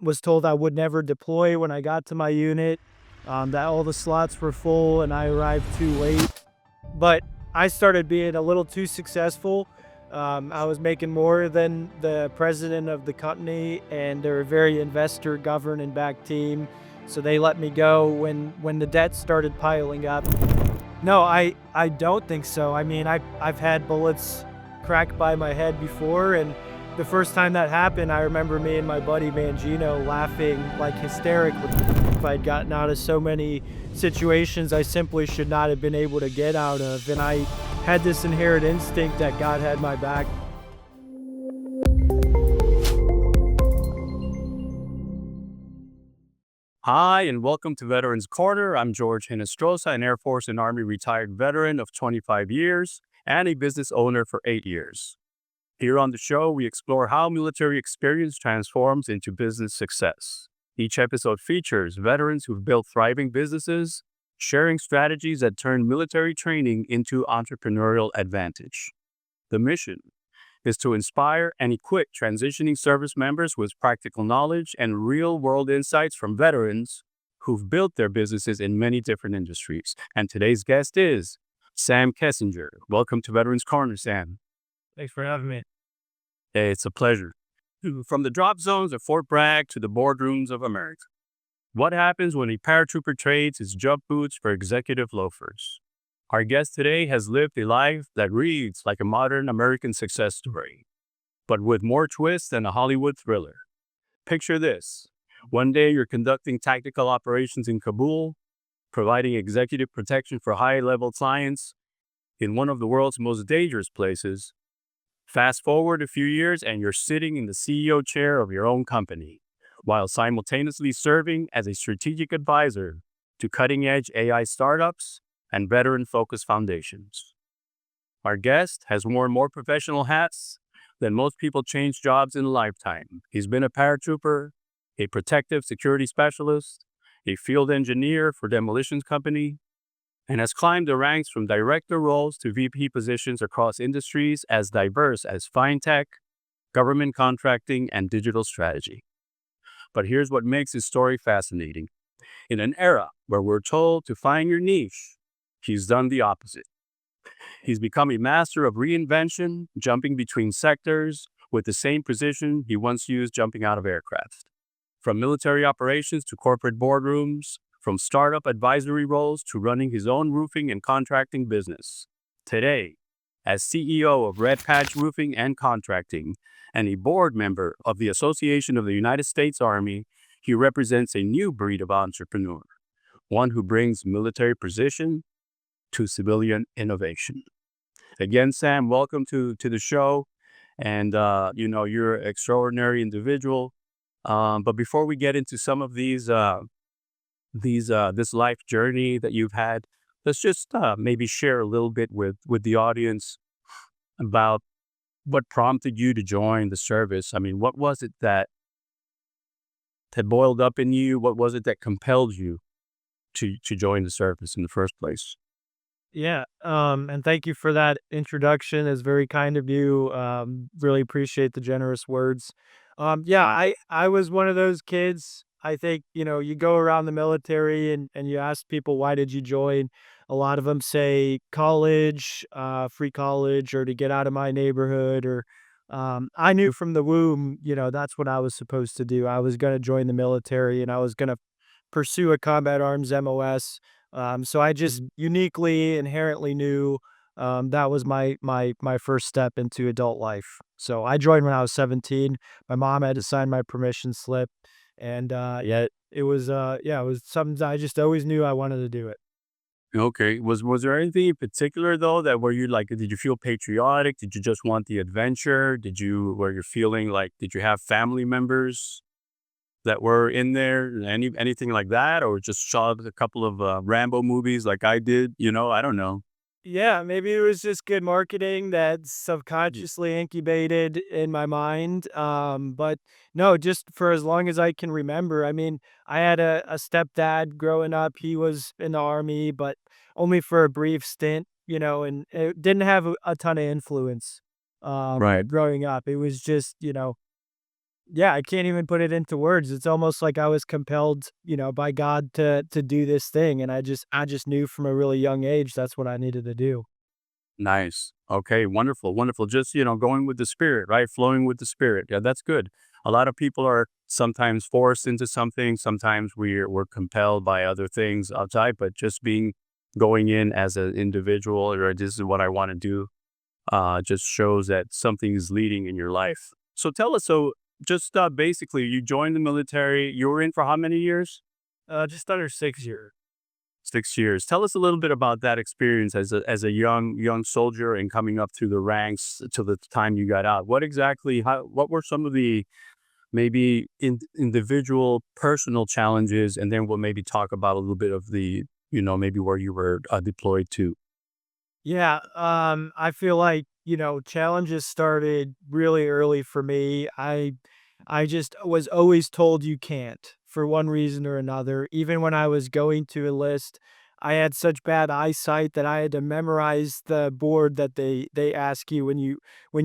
was told I would never deploy when I got to my unit, that all the slots were full and I arrived too late. But I started being a little too successful. I was making more than the president of the company, and they're a very investor governed and backed team. So they let me go when the debt started piling up. No, I don't think so. I mean, I've had bullets crack by my head before, and the first time that happened, I remember me and my buddy Mangino laughing like hysterically. I'd gotten out of so many situations I simply should not have been able to get out of, and I had this inherent instinct that God had my back. Hi, and welcome to Veterans Corner. I'm George Hinestrosa, an Air Force and Army retired veteran of 25 years and a business owner for 8 years. Here on the show, we explore how military experience transforms into business success. Each episode features veterans who've built thriving businesses, sharing strategies that turn military training into entrepreneurial advantage. The mission is to inspire and equip transitioning service members with practical knowledge and real-world insights from veterans who've built their businesses in many different industries. And today's guest is Sam Kensinger. Welcome to Veterans Corner, Sam. Thanks for having me. Hey, it's a pleasure. From the drop zones of Fort Bragg to the boardrooms of America, what happens when a paratrooper trades his jump boots for executive loafers? Our guest today has lived a life that reads like a modern American success story, but with more twists than a Hollywood thriller. Picture this. One day you're conducting tactical operations in Kabul, providing executive protection for high-level clients in one of the world's most dangerous places. Fast forward a few years and you're sitting in the CEO chair of your own company, while simultaneously serving as a strategic advisor to cutting-edge AI startups and veteran-focused foundations. Our guest has worn more professional hats than most people change jobs in a lifetime. He's been a paratrooper, a protective security specialist, a field engineer for Demolitions company, and has climbed the ranks from director roles to VP positions across industries as diverse as fintech, government contracting, and digital strategy. But here's what makes his story fascinating. In an era where we're told to find your niche, he's done the opposite. He's become a master of reinvention, jumping between sectors with the same precision he once used jumping out of aircraft. From military operations to corporate boardrooms, from startup advisory roles to running his own roofing and contracting business. Today, as CEO of Red Patch Roofing and Contracting and a board member of the Association of the United States Army, he represents a new breed of entrepreneur, one who brings military precision to civilian innovation. Again, Sam, welcome to the show. And, you're an extraordinary individual. But before we get into some of this life journey that you've had, let's just maybe share a little bit with the audience about what prompted you to join the service. I mean, what was it that boiled up in you? What was it that compelled you to join the service in the first place? Yeah, and thank you for that introduction. It's very kind of you. Really appreciate the generous words. Yeah, I was one of those kids. I think, you go around the military and you ask people, why did you join? A lot of them say college, free college, or to get out of my neighborhood, or I knew from the womb, that's what I was supposed to do. I was going to join the military and I was going to pursue a combat arms MOS. So I just uniquely, inherently knew that was my first step into adult life. So I joined when I was 17. My mom had to sign my permission slip, and yeah, it was it was something I just always knew I wanted to do it. Okay. Was there anything in particular though that were you like, did you feel patriotic? Did you just want the adventure? Were you feeling like, did you have family members that were in there? Anything like that? Or just saw a couple of Rambo movies like I did? I don't know. Yeah, maybe it was just good marketing that Mm. subconsciously incubated in my mind. But no, just for as long as I can remember. I mean, I had a stepdad growing up. He was in the army, but only for a brief stint, and it didn't have a ton of influence Right. growing up. It was just, Yeah, I can't even put it into words. It's almost like I was compelled, by God to do this thing, and I just knew from a really young age that's what I needed to do. Nice. Okay, wonderful, wonderful. Just, going with the spirit, right? Flowing with the spirit. Yeah, that's good. A lot of people are sometimes forced into something. Sometimes we're compelled by other things outside, but just going in as an individual, or this is what I want to do, just shows that something is leading in your life. So tell us, so just basically, you joined the military. You were in for how many years? Just under 6 years. 6 years. Tell us a little bit about that experience as a young soldier and coming up through the ranks to the time you got out. What were some of the maybe individual personal challenges, and then we'll maybe talk about a little bit of the maybe where you were deployed to. Yeah, I feel like, challenges started really early for me. I just was always told you can't for one reason or another. Even when I was going to enlist, I had such bad eyesight that I had to memorize the board that they ask you when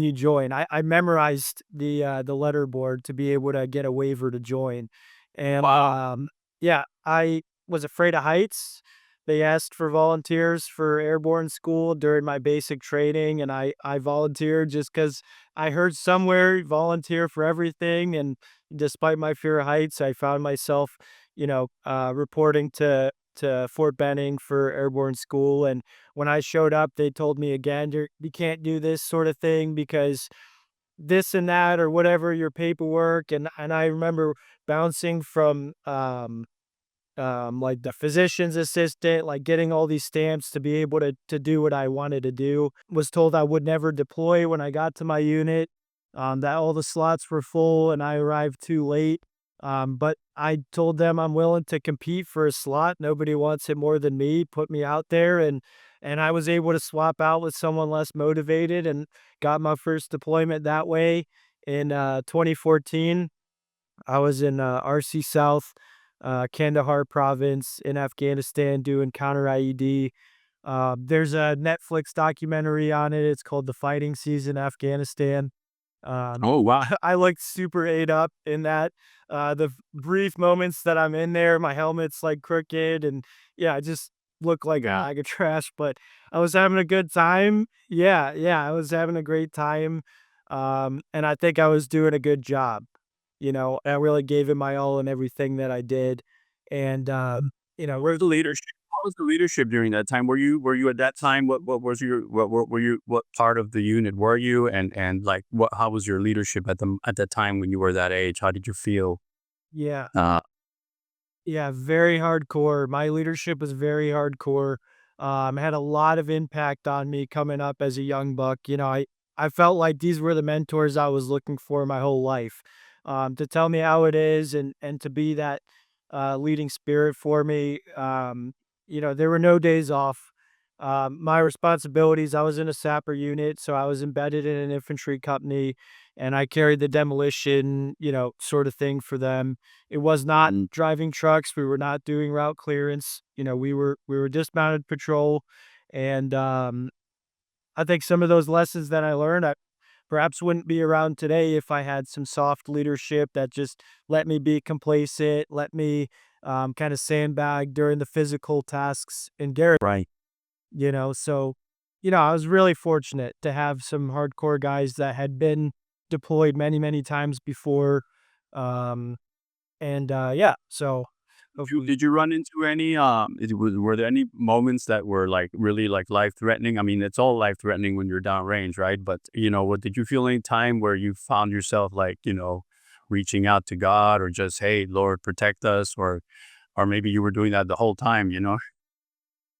you join. I memorized the letter board to be able to get a waiver to join. And Wow. yeah, I was afraid of heights. They asked for volunteers for airborne school during my basic training, and I volunteered just because I heard somewhere volunteer for everything. And despite my fear of heights, I found myself, reporting to Fort Benning for airborne school. And when I showed up, they told me again, you can't do this sort of thing because this and that or whatever your paperwork. And I remember bouncing from like the physician's assistant, like getting all these stamps to be able to do what I wanted to do. Was told I would never deploy when I got to my unit, that all the slots were full and I arrived too late. But I told them I'm willing to compete for a slot. Nobody wants it more than me. Put me out there, and I was able to swap out with someone less motivated and got my first deployment that way in 2014. I was in RC South, Kandahar province in Afghanistan doing counter IED. There's a Netflix documentary on it. It's called The Fighting Season Afghanistan. Um, Oh, wow. I looked super ate up in that. The brief moments that I'm in there, my helmet's like crooked, and yeah, I just look like a bag of trash. But I was having a good time. Yeah, yeah, I was having a great time. And I think I was doing a good job. I really gave it my all in everything that I did. And Where's the leadership? How was the leadership during that time? Were you at that time? What were you? What part of the unit were you? And like what? How was your leadership at the time when you were that age? How did you feel? yeah, Uh, yeah, very hardcore. My leadership was very hardcore. Had a lot of impact on me coming up as a young buck. I felt like these were the mentors I was looking for my whole life. To tell me how it is and to be that leading spirit for me. There were no days off. My responsibilities, I was in a sapper unit, so I was embedded in an infantry company and I carried the demolition, sort of thing for them. It was not mm, driving trucks, we were not doing route clearance, we were dismounted patrol. And, I think some of those lessons that I learned, I perhaps wouldn't be around today if I had some soft leadership that just let me be complacent, let me, kinda sandbag during the physical tasks in garrison. right. So, I was really fortunate to have some hardcore guys that had been deployed many, many times before. Um, and yeah, so hopefully, Did you run into any? Were there any moments that were like really like life threatening? I mean, it's all life threatening when you're downrange, right? But what did you feel any time where you found yourself like reaching out to God, or just, hey, Lord, protect us, or maybe you were doing that the whole time?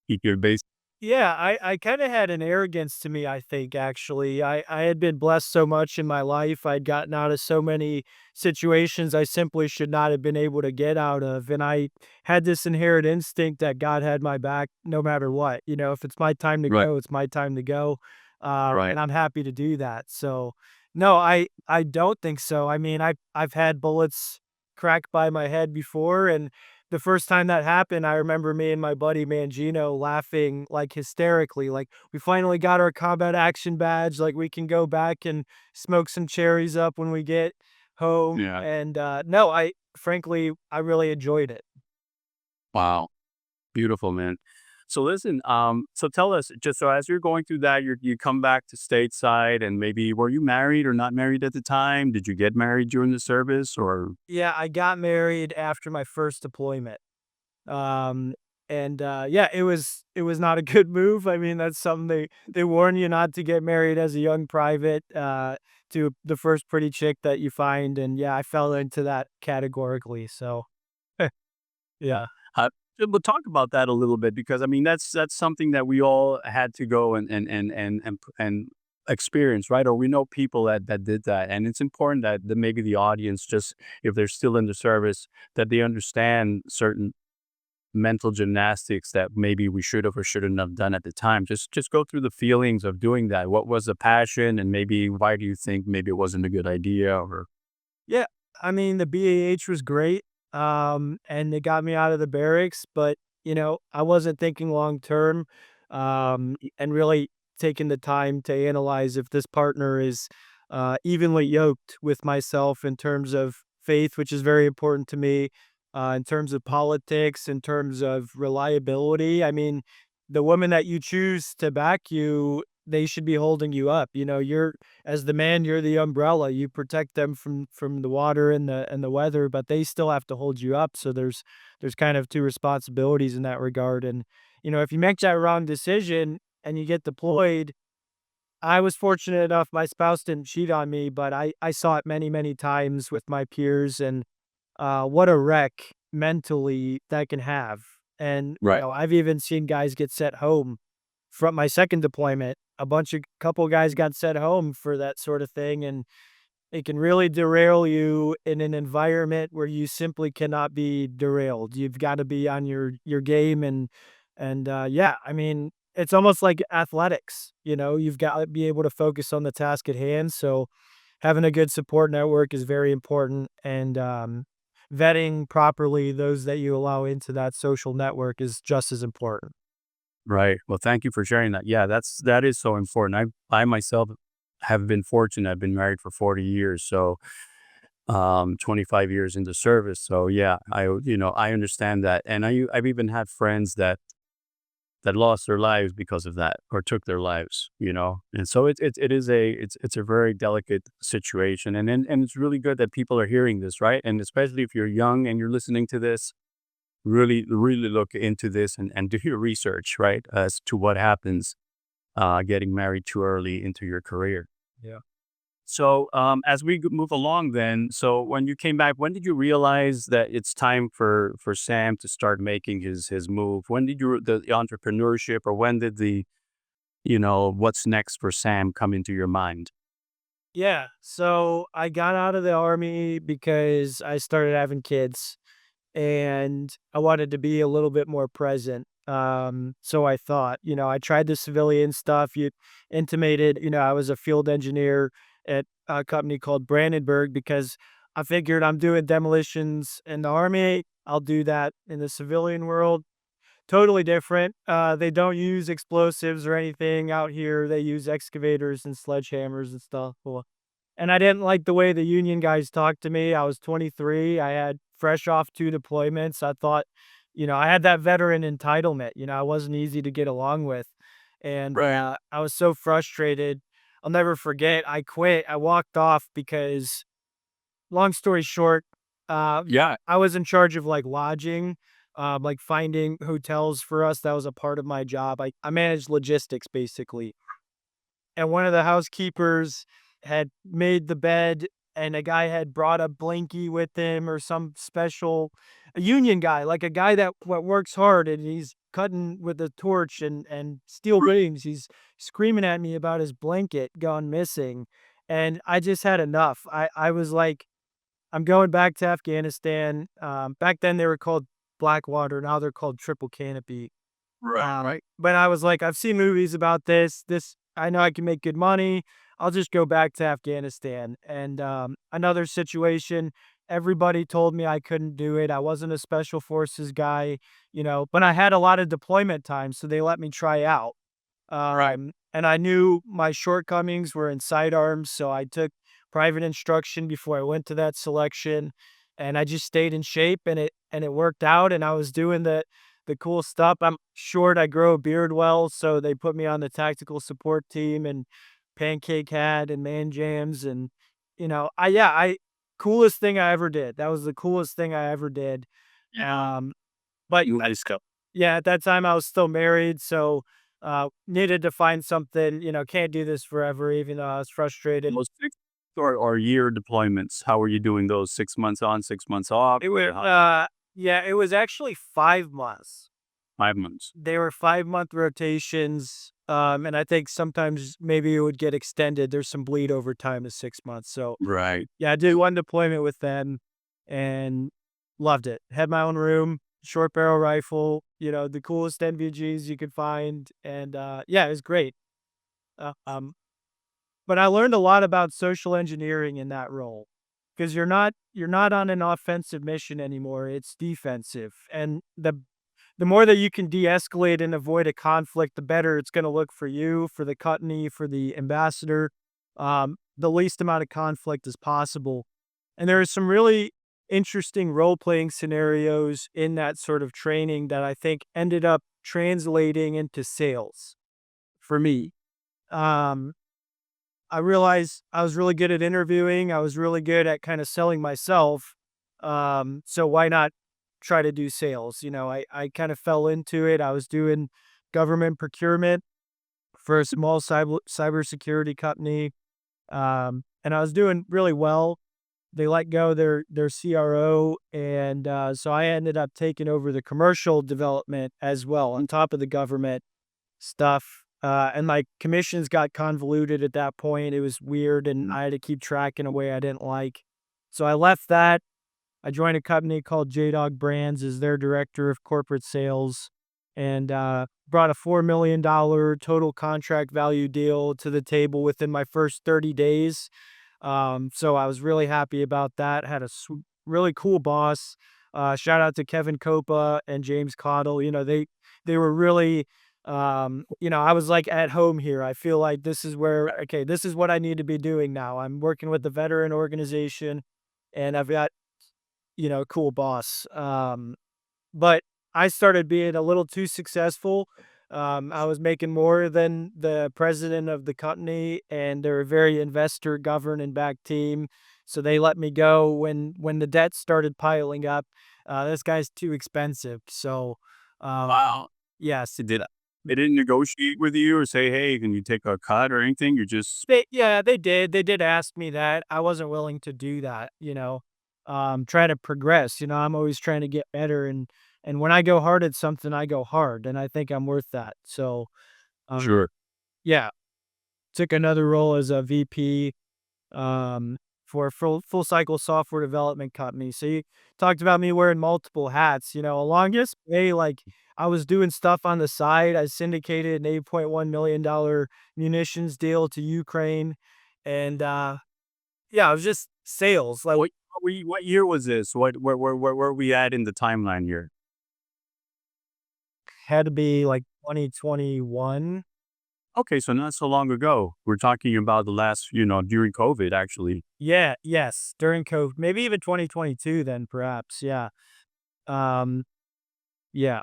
Keep your base. yeah, I kind of had an arrogance to me, I think, actually. I had been blessed so much in my life. I'd gotten out of so many situations I simply should not have been able to get out of. And I had this inherent instinct that God had my back no matter what. If it's my time to Right. go, it's my time to go. Right. And I'm happy to do that. So, no, I don't think so. I mean, I've had bullets crack by my head before. And the first time that happened, I remember me and my buddy Mangino laughing like hysterically, like we finally got our combat action badge, like we can go back and smoke some cherries up when we get home. Yeah. And no, I frankly I really enjoyed it. Wow. Beautiful, man. So listen, so tell us, just so as you're going through that, you come back to stateside, and maybe were you married or not married at the time? Did you get married during the service, or Yeah, I got married after my first deployment. Um, and yeah, it was not a good move. I mean, that's something they warn you not to get married as a young private, to the first pretty chick that you find, and yeah, I fell into that categorically, so yeah. uh, we'll talk about that a little bit because I mean that's something that we all had to go and experience, right? Or we know people that did that, and it's important that maybe the audience, just if they're still in the service, that they understand certain mental gymnastics that maybe we should have or shouldn't have done at the time. Just go through the feelings of doing that. What was the passion, and maybe why do you think maybe it wasn't a good idea? Or Yeah, I mean, the BAH was great, and it got me out of the barracks, but, I wasn't thinking long term, and really taking the time to analyze if this partner is, evenly yoked with myself in terms of faith, which is very important to me, in terms of politics, in terms of reliability. I mean, the woman that you choose to back you, they should be holding you up. You're as the man, you're the umbrella. You protect them from the water and the weather, but they still have to hold you up. So there's kind of two responsibilities in that regard. And if you make that wrong decision and you get deployed, I was fortunate enough my spouse didn't cheat on me, but I saw it many many times with my peers, and what a wreck mentally that can have. And right. I've even seen guys get sent home from my second deployment. A bunch of couple guys got sent home for that sort of thing, and it can really derail you in an environment where you simply cannot be derailed. You've got to be on your game, and yeah, I mean, it's almost like athletics. You've got to be able to focus on the task at hand. So having a good support network is very important, and vetting properly those that you allow into that social network is just as important. Right. Well, thank you for sharing that. Yeah, that is so important. I myself have been fortunate. I've been married for 40 years, so 25 years in the service. So yeah, I understand that. And I've even had friends that lost their lives because of that, or took their lives. And so it's a very delicate situation. And it's really good that people are hearing this, right? And especially if you're young and you're listening to this, really look into this and do your research, right, as to what happens getting married too early into your career. Yeah. So as we move along, then, so when you came back, when did you realize that it's time for Sam to start making his move? When did the entrepreneurship, or when did the what's next for Sam come into your mind? Yeah. So I got out of the army because I started having kids, and I wanted to be a little bit more present. So I thought, I tried the civilian stuff. You intimated, I was a field engineer at a company called Brandenburg because I figured I'm doing demolitions in the army. I'll do that in the civilian world. Totally different. They don't use explosives or anything out here. They use excavators and sledgehammers and stuff. Well, and I didn't like the way the union guys talked to me. I was 23. I had fresh off 2 deployments. I thought, I had that veteran entitlement. I wasn't easy to get along with. And Right. I was so frustrated. I'll never forget. I quit. I walked off because, long story short, uh, Yeah. I was in charge of like lodging, like finding hotels for us. That was a part of my job. I managed logistics basically, and one of the housekeepers had made the bed, and a guy had brought a blankie with him, or some special, a union guy, like a guy that what works hard, and he's cutting with a torch and steel beams. He's screaming at me about his blanket gone missing, and I just had enough. I was like, I'm going back to Afghanistan. Back then they were called Blackwater, now they're called Triple Canopy. Right. But I was like, "I've seen movies about this. I know I can make good money. I'll just go back to Afghanistan." And, another situation, everybody told me I couldn't do it. I wasn't a special forces guy, but I had a lot of deployment time, so they let me try out. Right. And I knew my shortcomings were in sidearms, so I took private instruction before I went to that selection, and I just stayed in shape, and it worked out, and I was doing the cool stuff. I'm short, I grow a beard well, so they put me on the tactical support team and pancake hat and man jams and, I coolest thing I ever did. That was the coolest thing I ever did. Yeah. Um, but Nice go. yeah, at that time I was still married, so, needed to find something, can't do this forever even though I was frustrated. Those 6 or year deployments, how are you doing those? 6 months on, 6 months off? It was, yeah, it was actually 5 months. 5 months. They were 5-month rotations, and I think sometimes maybe it would get extended. There's some bleed over time to 6 months, so, Right. yeah, I did 1 deployment with them and loved it. Had my own room, short barrel rifle, the coolest NVGs you could find, and, yeah, it was great. Uh, um, but I learned a lot about social engineering in that role because you're not on an offensive mission anymore, it's defensive, and the more that you can de-escalate and avoid a conflict, the better it's gonna look for you, for the company, for the ambassador. The least amount of conflict as possible. And there are some really interesting role-playing scenarios in that sort of training that I think ended up translating into sales for me. Um, I realized I was really good at interviewing. I was really good at kind of selling myself. So why not try to do sales? I kind of fell into it. I was doing government procurement for a small cybersecurity company. And I was doing really well. They let go their CRO, and so I ended up taking over the commercial development as well on top of the government stuff, and my commissions got convoluted at that point. It was weird, and I had to keep track in a way I didn't like. So I left that. I joined a company called J-Dog Brands as their director of corporate sales and, brought a $4 million total contract value deal to the table within my first 30 days. So I was really happy about that. Had a really cool boss. Shout out to Kevin Copa and James Cottle. They were really, I was like at home here. I feel like this is where, okay, this is what I need to be doing now. I'm working with the veteran organization and I've got, cool boss. But I started being a little too successful. I was making more than the president of the company, and they're a very investor governed and backed team. So they let me go when the debt started piling up. This guy's too expensive. So, Wow. yes, They did they didn't negotiate with you or say, "Hey, can you take a cut or anything?" You're just yeah, they did. They did ask me that. I wasn't willing to do that. Try to progress. I'm always trying to get better, and when I go hard at something, I go hard, and I think I'm worth that. So, sure. yeah, took another role as a VP, um, for a full cycle software development company. So you talked about me wearing multiple hats. Along this way, like I was doing stuff on the side. I syndicated an $8.1 million munitions deal to Ukraine, and yeah, it was just sales. Like What year was this? Where are we at in the timeline here? had to be like 2021. Okay, so not so long ago. We're talking about the last, during COVID, actually. Yeah, yes, during COVID, maybe even 2022 then perhaps, yeah. Um, yeah.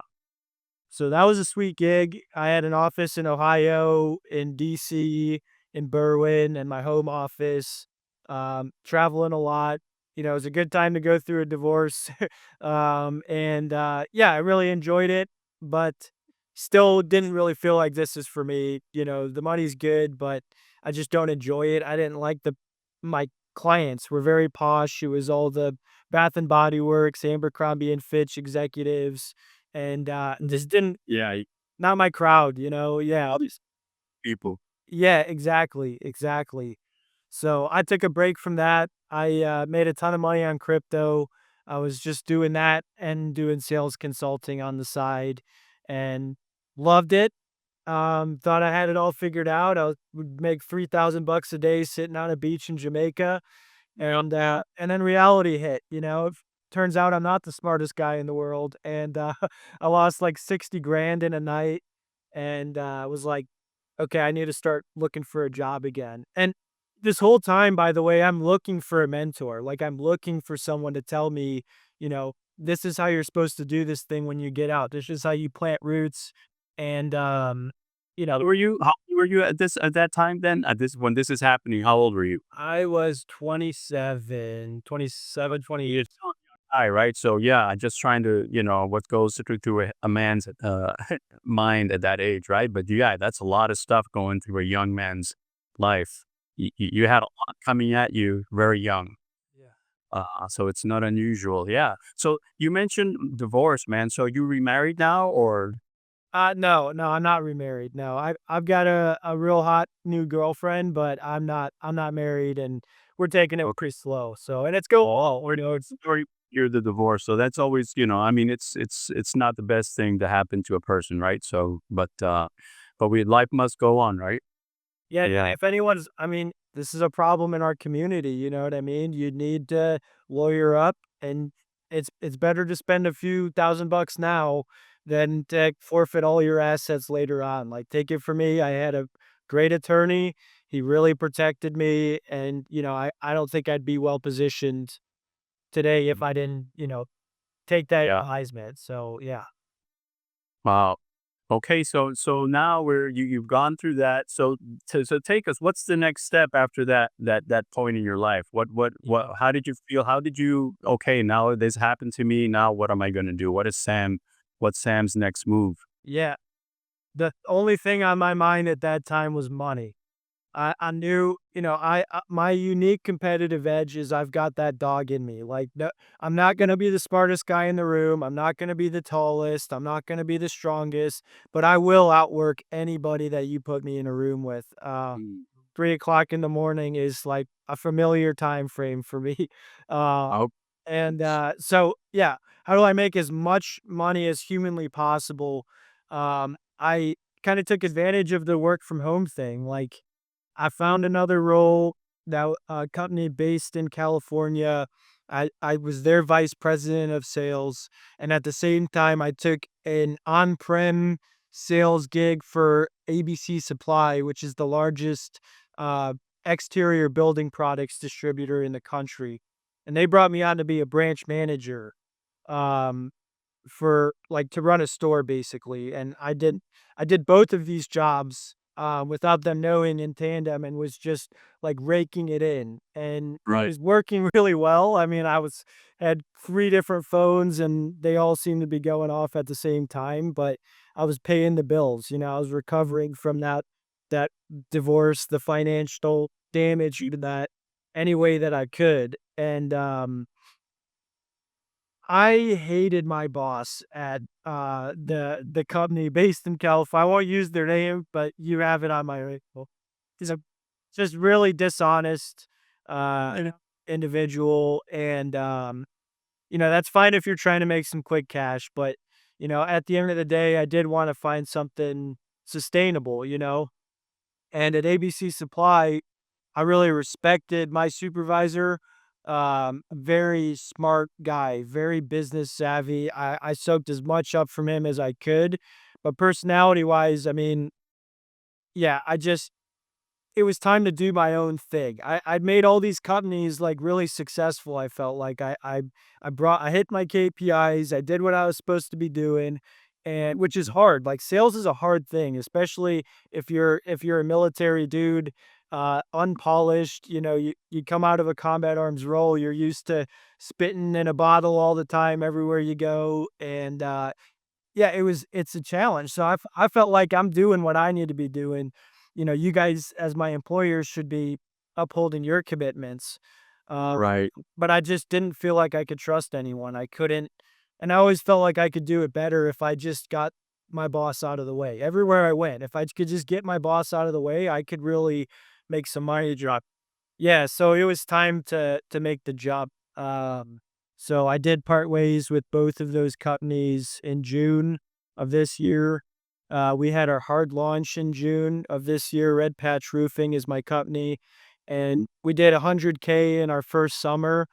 So that was a sweet gig. I had an office in Ohio, in DC, in Berwyn, and my home office, traveling a lot. It was a good time to go through a divorce. And yeah, I really enjoyed it, but still didn't really feel like this is for me. The money's good, but I just don't enjoy it. I didn't like my clients were very posh. It was all the Bath and Body Works, Abercrombie and Fitch executives, and just didn't Yeah, not my crowd, yeah, all these people. yeah, exactly, exactly. So I took a break from that. I made a ton of money on crypto. I was just doing that and doing sales consulting on the side, and loved it. Thought I had it all figured out. Would make 3,000 bucks a day sitting on a beach in Jamaica, and then reality hit. Turns out I'm not the smartest guy in the world, and I lost like 60 grand in a night, and was like, okay, I need to start looking for a job again. And this whole time, by the way, I'm looking for a mentor. Like, I'm looking for someone to tell me, this is how you're supposed to do this thing when you get out. This is how you plant roots. And, How old were you at that time then? At this when this is happening, how old were you? I was 27, 28. You're still a young guy, right? So yeah, I'm just trying to, what goes through a man's mind at that age, right? But yeah, that's a lot of stuff going through a young man's life. You had a lot coming at you very young. Yeah. So it's not unusual. Yeah. So you mentioned divorce, man. So you remarried now or No, no, I'm not remarried. No, I've got a real hot new girlfriend, but I'm not married, and we're taking it okay. pretty slow. So, and it's going well. It's Or you're the divorce. So that's always, I mean, it's not the best thing to happen to a person, right? So, but we life must go on, right? yeah. Yeah. If anyone's, I mean, this is a problem in our community. You know what I mean? You need to lawyer up, and it's better to spend a few $1,000 now than to forfeit all your assets later on. Like, take it from me, I had a great attorney. He really protected me, and I don't think I'd be well positioned today if Mm. I didn't, take that Yeah. advisement. So yeah. Wow. Okay, so now you've gone through that. So take us. What's the next step after that point in your life? What? Yeah. How did you feel? How did you? Okay, now this happened to me. Now what am I going to do? What's Sam's next move? Yeah. The only thing on my mind at that time was money. I knew, my unique competitive edge is I've got that dog in me. Like, no, I'm not gonna be the smartest guy in the room. I'm not gonna be the tallest. I'm not gonna be the strongest, but I will outwork anybody that you put me in a room with. Mm. 3 o'clock in the morning is like a familiar time frame for me. Uh, Oh, so yeah, how do I make as much money as humanly possible? I kind of took advantage of the work from home thing. Like, I found another role that a company based in California. I was their vice president of sales, and at the same time, I took an on-prem sales gig for ABC Supply, which is the largest uh, exterior building products distributor in the country, and they brought me on to be a branch manager. Um, for like to run a store basically, and I did both of these jobs without them knowing in tandem, and was just like raking it in, and it right. was working really well. I mean, had 3 different phones and they all seemed to be going off at the same time, but I was paying the bills. I was recovering from that divorce, the financial damage to that, any way that I could. And I hated my boss at, the company based in California. I won't use their name, but you have it on my radar. He's a just really dishonest, uh, individual, and, that's fine if you're trying to make some quick cash, but, at the end of the day, I did wanna find something sustainable, and at ABC Supply, I really respected my supervisor. Very smart guy, very business savvy. I soaked as much up from him as I could, but personality wise, I mean, yeah, it was time to do my own thing. I'd made all these companies like really successful. I felt like I hit my KPIs. I did what I was supposed to be doing, and which is hard. Like, sales is a hard thing, especially if you're a military dude, unpolished. You come out of a combat arms role. You're used to spitting in a bottle all the time everywhere you go, and yeah, it's a challenge. So I felt like I'm doing what I need to be doing. You guys as my employers should be upholding your commitments. Uh, Right. but I just didn't feel like I could trust anyone. I couldn't, and I always felt like I could do it better if I just got my boss out of the way. Everywhere I went, if I could just get my boss out of the way, I could really make some money drop. Yeah, so it was time to make the jump. So I did part ways with both of those companies in June of this year. We had our hard launch in June of this year. Red Patch Roofing is my company, and we did 100K in our first summer.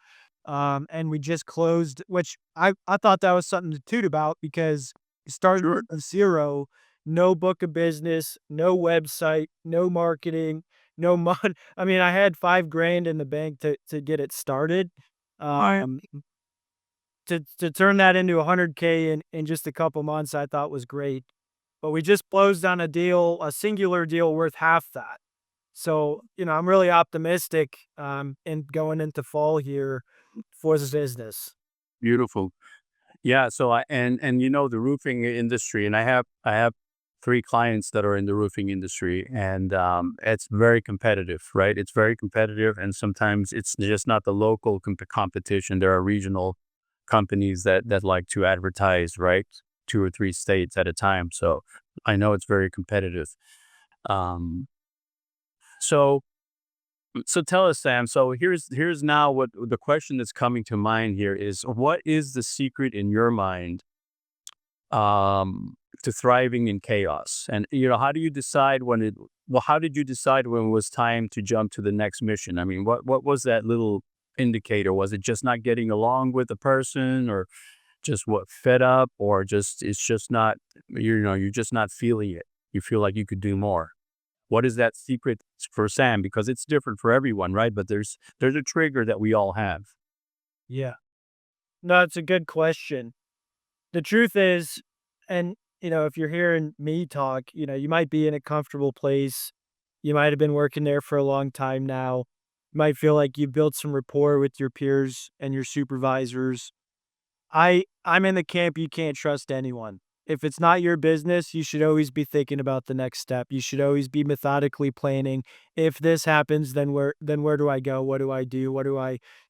And we just closed, which I thought that was something to toot about because you started Sure. at zero, no book of business, no website, no marketing, no mon I mean, I had 5 grand in the bank to get it started. Right. Um, to turn that into 100K in just a couple months, I thought was great. But we just closed on a singular deal worth half that. So, I'm really optimistic, in going into fall here for this business. Beautiful. Yeah, so and the roofing industry, and I have 3 clients that are in the roofing industry, and it's very competitive, right? It's very competitive, and sometimes it's just not the local competition. There are regional companies that like to advertise, right? 2 or 3 states at a time. So I know it's very competitive. Um, so so tell us, Sam. So here's now what the question that's coming to mind here is, what is the secret in your mind to thriving in chaos? And how do you decide when it? Well, how did you decide when it was time to jump to the next mission? I mean, what was that little indicator? Was it just not getting along with the person, or just what fed up, or just it's just not you're just not feeling it? You feel like you could do more. What is that secret for Sam? Because it's different for everyone, right? But there's a trigger that we all have. Yeah. No, it's a good question. The truth is, and, if you're hearing me talk, you might be in a comfortable place. You might have been working there for a long time now. You might feel like you built some rapport with your peers and your supervisors. I'm in the camp you can't trust anyone. If it's not your business, you should always be thinking about the next step. You should always be methodically planning. If this happens, then where do I go? What do I do?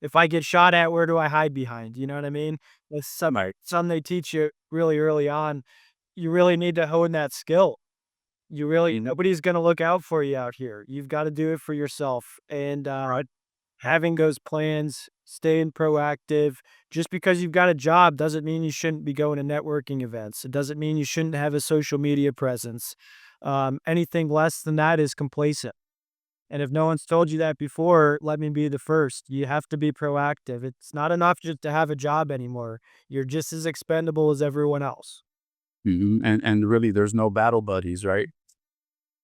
If I get shot at, where do I hide behind? You know what I mean? That's Right. something they teach you really early on. You really need to hone that skill. Mhm. Nobody's gonna look out for you out here. You've got to do it for yourself. And Right. having those plans, staying proactive. Just because you've got a job doesn't mean you shouldn't be going to networking events. It doesn't mean you shouldn't have a social media presence. Anything less than that is complacent. And if no one's told you that before, let me be the first. You have to be proactive. It's not enough just to have a job anymore. You're just as expendable as everyone else. And really, there's no battle buddies, right?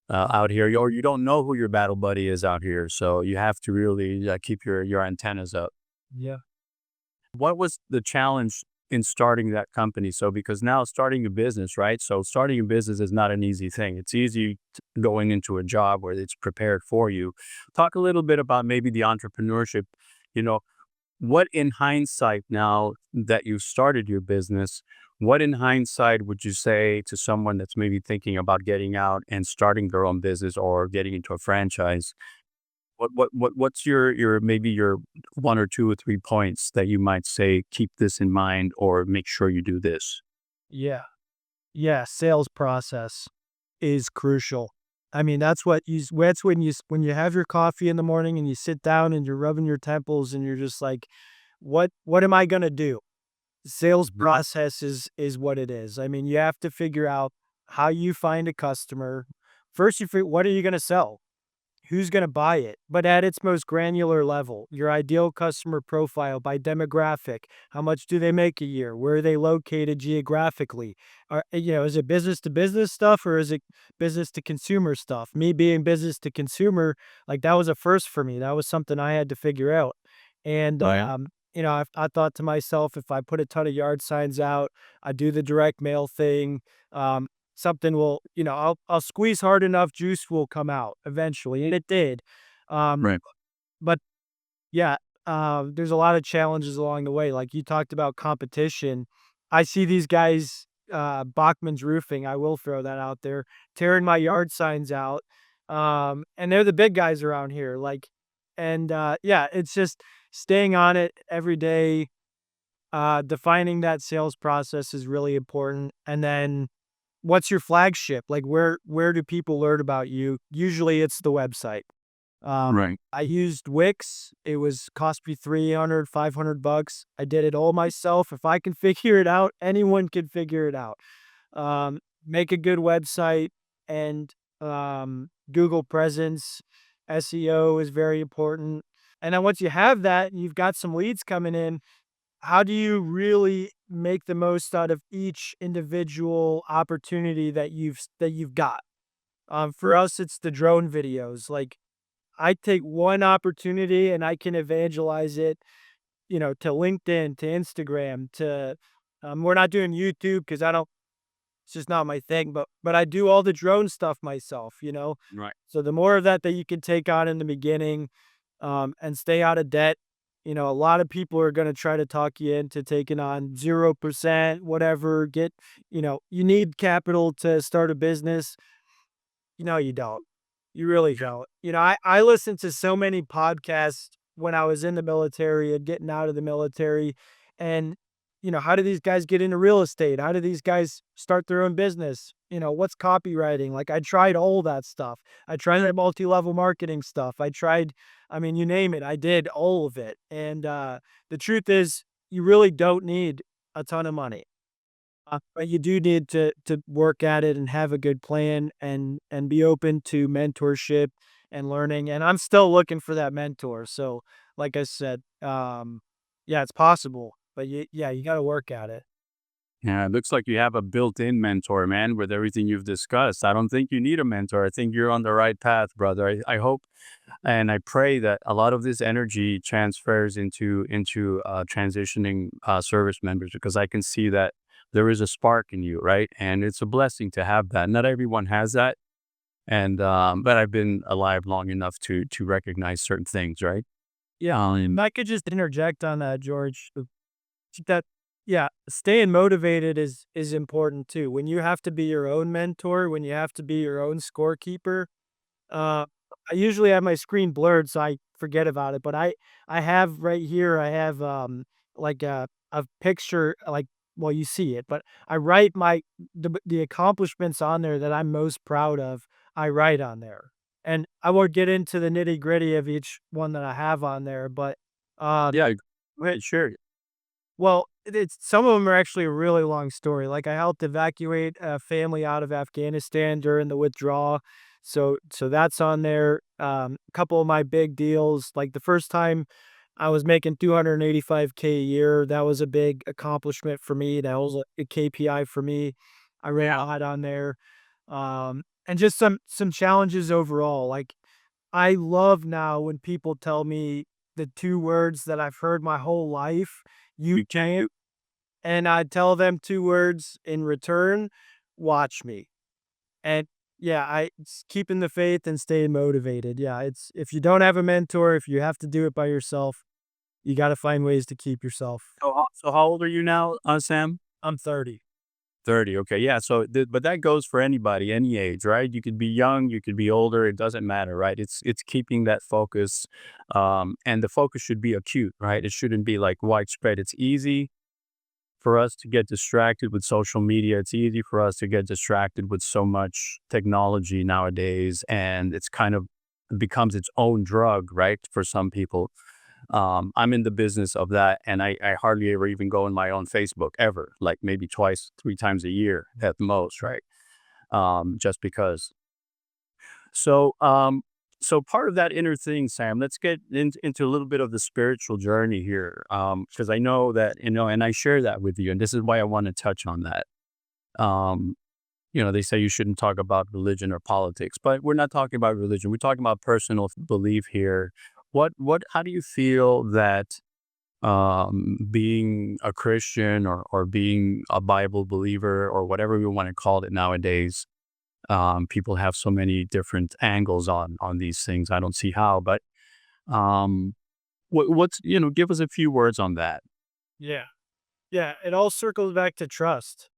Out here, or you don't know who your battle buddy is out here, so you have to really keep your antennas up. Yeah. What was the challenge in starting that company? So, because now starting a business, right? So, starting a business is not an easy thing. It's easy going into a job where it's prepared for you. Talk a little bit about maybe the entrepreneurship. You know, what in hindsight, now that you started your business, what in hindsight would you say to someone that's maybe thinking about getting out and starting their own business or getting into a franchise? What's your maybe your 1 or 2 or 3 points that you might say, "Keep this in mind," or "Make sure you do this"? Yeah. Yeah. Sales process is crucial. I mean, that's when you have your coffee in the morning and you sit down and you're rubbing your temples and you're just like, what am I gonna do? Sales Mhm. process is what it is. I mean, you have to figure out how you find a customer. First, what are you gonna sell? Who's gonna buy it? But at its most granular level, your ideal customer profile by demographic. How much do they make a year? Where are they located geographically? Is it business to business stuff or is it business to consumer stuff? Me being business to consumer, like that was a first for me. That was something I had to figure out. And Oh, yeah? I thought to myself, if I put a ton of yard signs out, I do the direct mail thing. Um, Something will, I'll squeeze hard enough, juice will come out eventually, and it did. Um, Right. but yeah, there's a lot of challenges along the way. Like you talked about competition. I see these guys, Bachman's Roofing, I will throw that out there, tearing my yard signs out. And they're the big guys around here. Yeah, it's just staying on it every day. Defining that sales process is really important. And then what's your flagship? Like where do people learn about you? Usually it's the website. Right. I used Wix. It was cost me 300, $500. I did it all myself. If I can figure it out, anyone can figure it out. Make a good website and Google presence. SEO is very important. And then once you have that and you've got some leads coming in, how do you really make the most out of each individual opportunity that you've got? For us, it's the drone videos. Like I take one opportunity and I can evangelize it, to LinkedIn, to Instagram, to we're not doing YouTube because I don't it's just not my thing, but I do all the drone stuff myself. Right. So the more of that you can take on in the beginning, and stay out of debt. A lot of people are going to try to talk you into taking on 0%, whatever. You need capital to start a business. No, you don't. You really don't. I listened to so many podcasts when I was in the military and getting out of the military. And, how do these guys get into real estate? How do these guys start their own business? What's copywriting? Like, I tried all that stuff. I tried that multi-level marketing stuff. I mean, you name it. I did all of it. And the truth is, you really don't need a ton of money. But you do need to work at it and have a good plan and be open to mentorship and learning. And I'm still looking for that mentor. So, like I said, yeah, it's possible, but you got to work at it. Yeah, it looks like you have a built-in mentor, man, with everything you've discussed. I don't think you need a mentor. I think you're on the right path, brother. I hope and I pray that a lot of this energy transfers into transitioning service members because I can see that there is a spark in you, right? And it's a blessing to have that. Not everyone has that, and but I've been alive long enough to recognize certain things, right? Yeah. If I could just interject on that, George. That Yeah, staying motivated is important too. When you have to be your own mentor, when you have to be your own scorekeeper, uh, I usually have my screen blurred, so I forget about it, but I have right here, I have, like a picture, like well, you see it, but I write the accomplishments on there that I'm most proud of, I write on there. And I won't get into the nitty-gritty of each one that I have on there, but, um Yeah, go ahead, share. well, it's some of them are actually a really long story. Like, I helped evacuate a family out of Afghanistan during the withdrawal, so that's on there. A couple of my big deals, like the first time I was making 285K a year, that was a big accomplishment for me. That was a KPI for me. I ran a lot on there. And just some challenges overall. Like, I love now when people tell me the 2 words that I've heard my whole life, "You You can't can't," and I tell them 2 words in return, "Watch me." And yeah, it's keeping the faith and staying motivated. Yeah, it's if you don't have a mentor, if you have to do it by yourself, you gotta find ways to keep yourself. so how old are you now, Sam? I'm 30. 30, okay, yeah, so but that goes for anybody, any age, right? You could be young, you could be older, it doesn't matter, right? It's keeping that focus, and the focus should be acute, right? It shouldn't be, like, widespread. It's easy for us to get distracted with social media. It's easy for us to get distracted with so much technology nowadays, and it's kind of it becomes its own drug, right, for some people. I'm in the business of that, and I hardly ever even go in my own Facebook ever, like maybe twice, 3 times a year at the most, right? Just because. So, so part of that inner thing, Sam, let's get into a little bit of the spiritual journey here, because I know that and I share that with you, and this is why I want to touch on that. Um, they say you shouldn't talk about religion or politics, but we're not talking about religion. We're talking about personal belief here. How do you feel that being a Christian or being a Bible believer or whatever we want to call it nowadays, people have so many different angles on these things. I don't see how, but um, what's give us a few words on that. Yeah. Yeah, it all circles back to trust.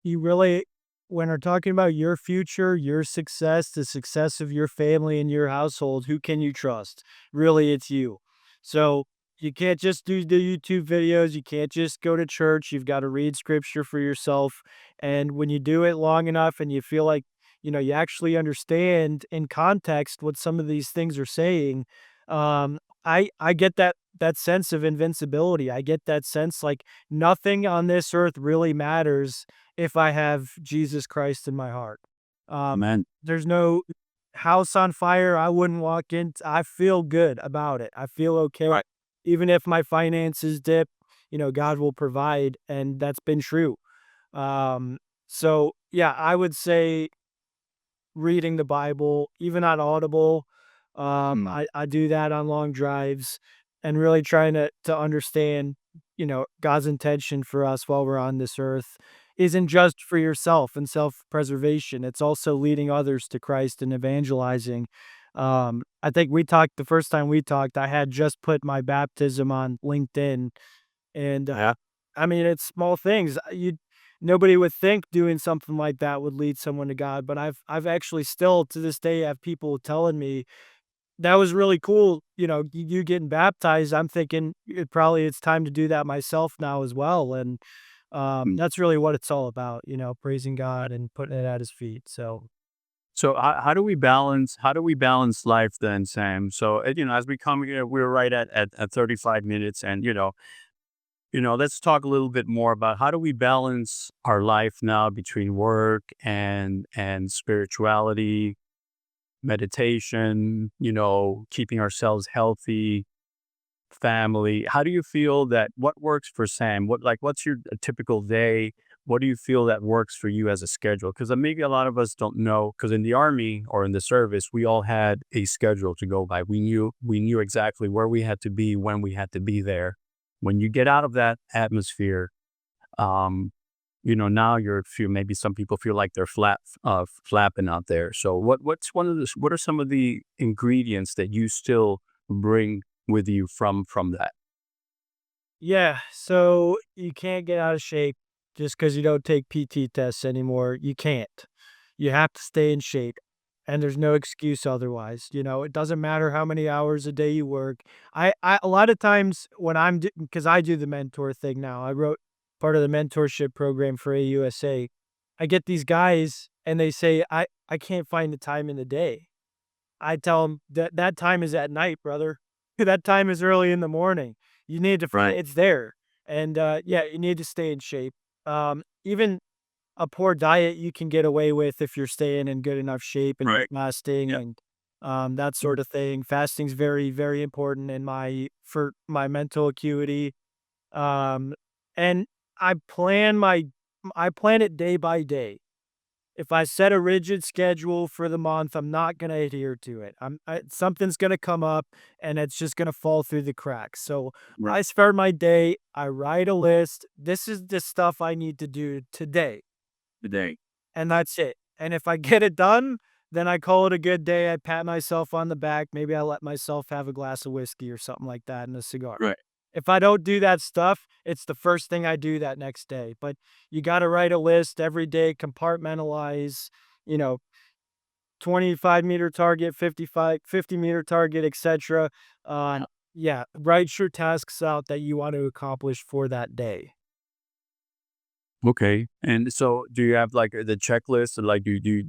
You really when we're talking about your future, your success, the success of your family and your household, who can you trust? Really, it's you. So you can't just do the YouTube videos. You can't just go to church. You've got to read scripture for yourself. And when you do it long enough and you feel like, you actually understand in context what some of these things are saying, I get that sense of invincibility. I get that sense like nothing on this earth really matters if I have Jesus Christ in my heart. Amen. There's no house on fire I wouldn't walk in. I feel good about it. I feel okay. Right. Even if my finances dip, God will provide, and that's been true. Um, so yeah, I would say reading the Bible, even on Audible. Mm, I do that on long drives and really trying to understand, God's intention for us while we're on this earth isn't just for yourself and self-preservation. It's also leading others to Christ and evangelizing. I think we talked the first time we talked, I had just put my baptism on LinkedIn and, I mean, it's small things. You Nobody would think doing something like that would lead someone to God, but I've actually still to this day have people telling me, "That was really cool, you getting baptized." I'm thinking it's time to do that myself now as well, and, mm. that's really what it's all about, praising God and putting it at his feet, so So how do we balance life then, Sam? So, as we come here, we're right at 35 minutes, and let's talk a little bit more about how do we balance our life now between work and spirituality, meditation, keeping ourselves healthy, family. How do you feel that what works for Sam? What's your typical day? What do you feel that works for you as a schedule? Because maybe a lot of us don't know. Because in the army or in the service, we all had a schedule to go by. We knew exactly where we had to be when we had to be there. When you get out of that atmosphere, um, now maybe some people feel like they're flapping out there. So what are some of the ingredients that you still bring with you from that? yeah, so you can't get out of shape just because you don't take PT tests anymore, you can't. You have to stay in shape, and there's no excuse otherwise, it doesn't matter how many hours a day you work. A lot of times when because I do the mentor thing now, I wrote part of the mentorship program for AUSA. I get these guys and they say, "I can't find the time in the day." I tell them that time is at night, brother. That time is early in the morning. You need to Right. it's there. And, yeah, you need to stay in shape. Even a poor diet you can get away with if you're staying in good enough shape and Right. fasting Yeah. and, that sort of thing. Fasting's very, very important for my mental acuity. Um, and I plan my I plan it day by day. If I set a rigid schedule for the month, I'm not gonna adhere to it. Something's gonna come up, and it's just gonna fall through the cracks. So Right. I start my day, I write a list. This is the stuff I need to do today, Today. and that's it. And if I get it done, then I call it a good day. I pat myself on the back. Maybe I let myself have a glass of whiskey or something like that and a cigar. Right. If I don't do that stuff, it's the first thing I do that next day. But you got to write a list every day, compartmentalize, you know, 25-meter target, 50-meter target, etc. Yeah. Yeah, write your tasks out that you want to accomplish for that day. Okay. And so do you have like the checklist, and like do you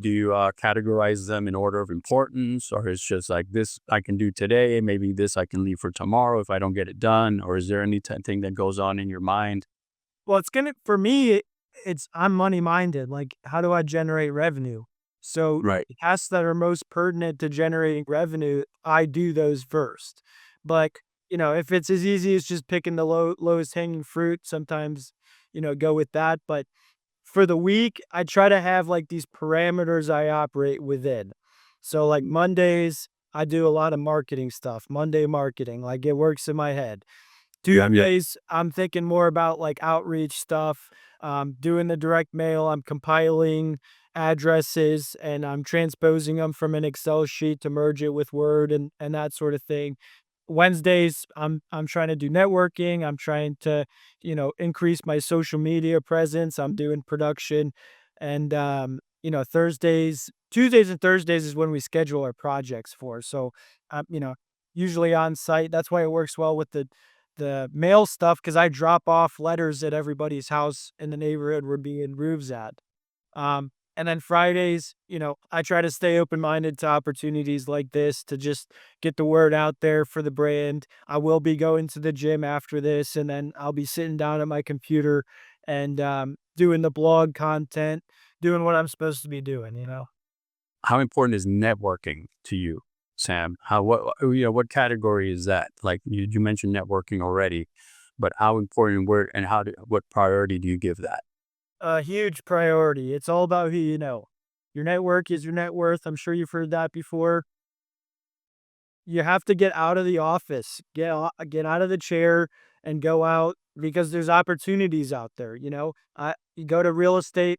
categorize them in order of importance, or it's just like this I can do today, maybe this I can leave for tomorrow if I don't get it done, or is there anything that goes on in your mind? Well, for me, I'm money minded. Like, how do I generate revenue? So, Right. tasks that are most pertinent to generating revenue, I do those first. But, if it's as easy as just picking the lowest hanging fruit, sometimes, go with that. But for the week, I try to have like these parameters I operate within. So, like Mondays, I do a lot of marketing stuff, Monday marketing, like it works in my head. Yeah. Yeah. Tuesdays, I'm thinking more about like outreach stuff, doing the direct mail. I'm compiling addresses and I'm transposing them from an Excel sheet to merge it with Word and that sort of thing. Wednesdays, I'm trying to do networking. I'm trying to, increase my social media presence. I'm doing production, and Tuesdays and Thursdays is when we schedule our projects for. So, usually on site. That's why it works well with the mail stuff because I drop off letters at everybody's house in the neighborhood we're being roofs at. And then Fridays, I try to stay open minded to opportunities like this to just get the word out there for the brand. I will be going to the gym after this, and then I'll be sitting down at my computer and doing the blog content, doing what I'm supposed to be doing. How important is networking to you, Sam? What category is that? Like you mentioned networking already, but how important where and what priority do you give that? A huge priority. It's all about who you know. Your network is your net worth. I'm sure you've heard that before. You have to get out of the office, get out of the chair and go out because there's opportunities out there, you know? You go to real estate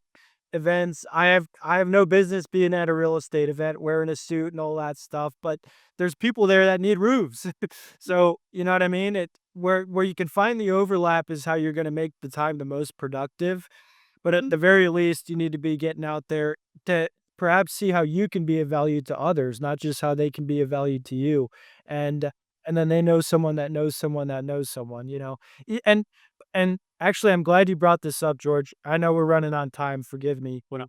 events. I have no business being at a real estate event wearing a suit and all that stuff, but there's people there that need roofs. So, you know what I mean? Where you can find the overlap is how you're gonna make the time the most productive. But at the very least, you need to be getting out there to perhaps see how you can be of value to others, not just how they can be of value to you. And and then they know someone that knows someone that knows someone, you know. And actually I'm glad you brought this up, George. I know we're running on time, forgive me. Well,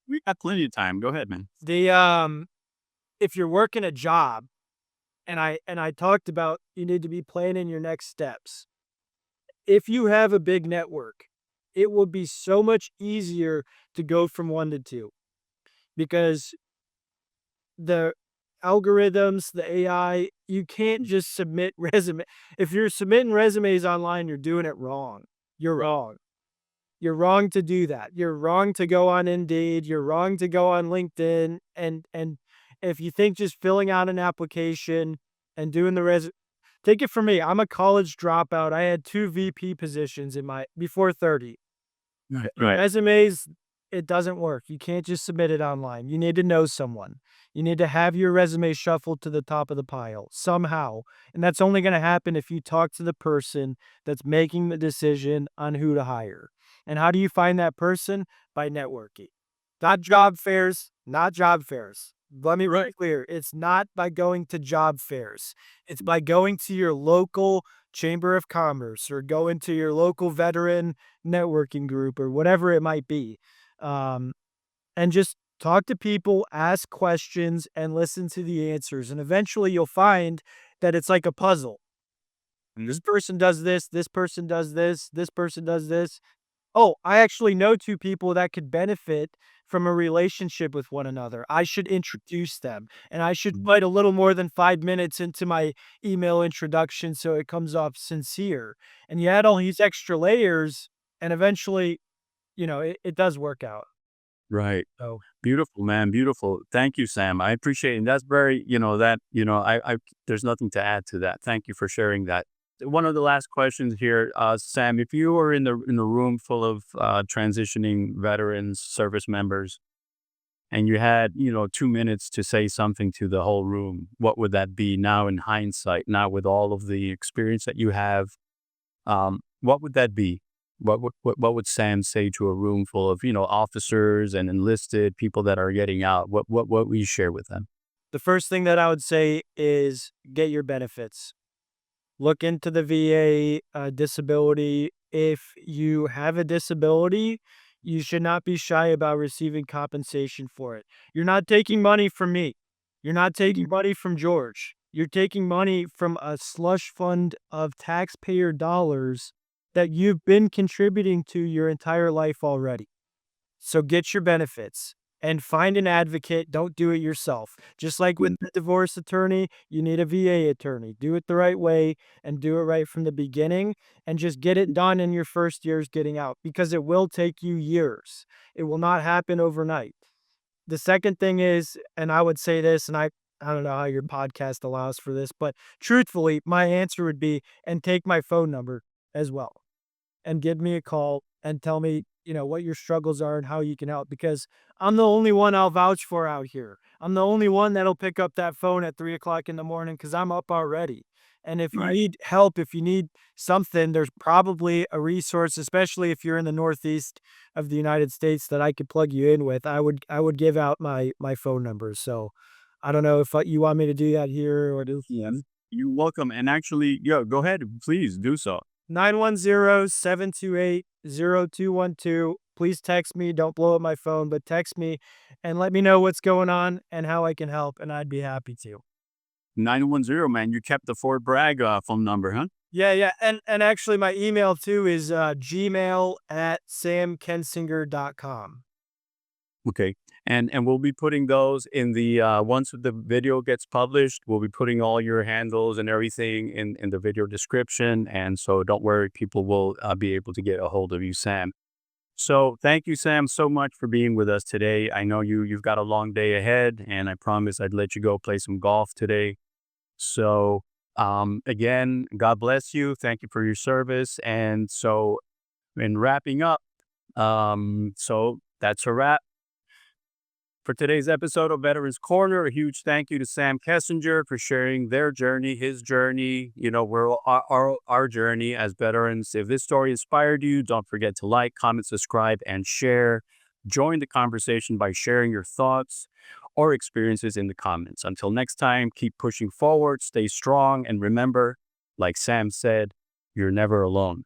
we got plenty of time. Go ahead, man. The if you're working a job and I talked about you need to be planning your next steps. If you have a big network, it will be so much easier to go from 1 to 2 because the algorithms, the AI, you can't just submit resume. If you're submitting resumes online, you're doing it wrong. You're wrong. You're wrong to do that. You're wrong to go on Indeed. You're wrong to go on LinkedIn. And if you think just filling out an application and doing the take it from me. I'm a college dropout. I had 2 VP positions in my before 30. Right. Right. Resumes, it doesn't work. You can't just submit it online. You need to know someone. You need to have your resume shuffled to the top of the pile somehow. And that's only going to happen if you talk to the person that's making the decision on who to hire. And how do you find that person? By networking. Not job fairs, not job fairs. Let me be Right. clear. It's not by going to job fairs. It's by going to your local chamber of commerce or going to your local veteran networking group or whatever it might be. Um, and just talk to people, ask questions, and listen to the answers. And eventually you'll find that it's like a puzzle. This person does this person does this person does this. Oh, I actually know 2 people that could benefit from a relationship with one another. I should introduce them, and I should put a little more than 5 minutes into my email introduction so it comes off sincere. And you add all these extra layers, and eventually, it does work out. Right. So Beautiful, man. Beautiful. Thank you, Sam. I appreciate it. And that's very, there's nothing to add to that. Thank you for sharing that. One of the last questions here, Sam, if you were in a room full of transitioning veterans, service members, and you had, 2 minutes to say something to the whole room, what would that be now in hindsight, now with all of the experience that you have? What would that be? What would Sam say to a room full of, officers and enlisted people that are getting out? What would you share with them? the first thing that I would say is get your benefits. Look into the VA disability. If you have a disability, you should not be shy about receiving compensation for it. You're not taking money from me. You're not taking money from George. You're taking money from a slush fund of taxpayer dollars that you've been contributing to your entire life already. So get your benefits and find an advocate. Don't do it yourself. Just like with the divorce attorney, you need a VA attorney. Do it the right way and do it right from the beginning and just get it done in your first years getting out because it will take you years. It will not happen overnight. The second thing is, and I would say this, and I don't know how your podcast allows for this, but truthfully, my answer would be and take my phone number as well and give me a call and tell me, what your struggles are and how you can help because I'm the only one I'll vouch for out here. I'm the only one that'll pick up that phone at 3 o'clock in the morning because I'm up already. And if you Right. need help, if you need something, there's probably a resource, especially if you're in the Northeast of the United States that I could plug you in with. I would give out my phone number. So I don't know if you want me to do that here or do Yeah. You're welcome. And actually, go ahead. Please do so. 910-728-0212. Please text me. Don't blow up my phone, but text me and let me know what's going on and how I can help, and I'd be happy to. 910, man. You kept the Fort Bragg phone number, huh? Yeah, yeah. And actually my email too is gmail@samkensinger.com. Okay. And we'll be putting those in the once the video gets published, we'll be putting all your handles and everything in the video description. And so don't worry, people will be able to get a hold of you, Sam. So thank you, Sam, so much for being with us today. I know you've got a long day ahead, and I promised I'd let you go play some golf today. So, again, God bless you. Thank you for your service. And so, in wrapping up, so that's a wrap for today's episode of Veterans Corner. A huge thank you to Sam Kensinger for sharing their journey, his journey. We're our journey as veterans. If this story inspired you, don't forget to like, comment, subscribe, and share. Join the conversation by sharing your thoughts or experiences in the comments. Until next time, keep pushing forward, stay strong, and remember, like Sam said, you're never alone.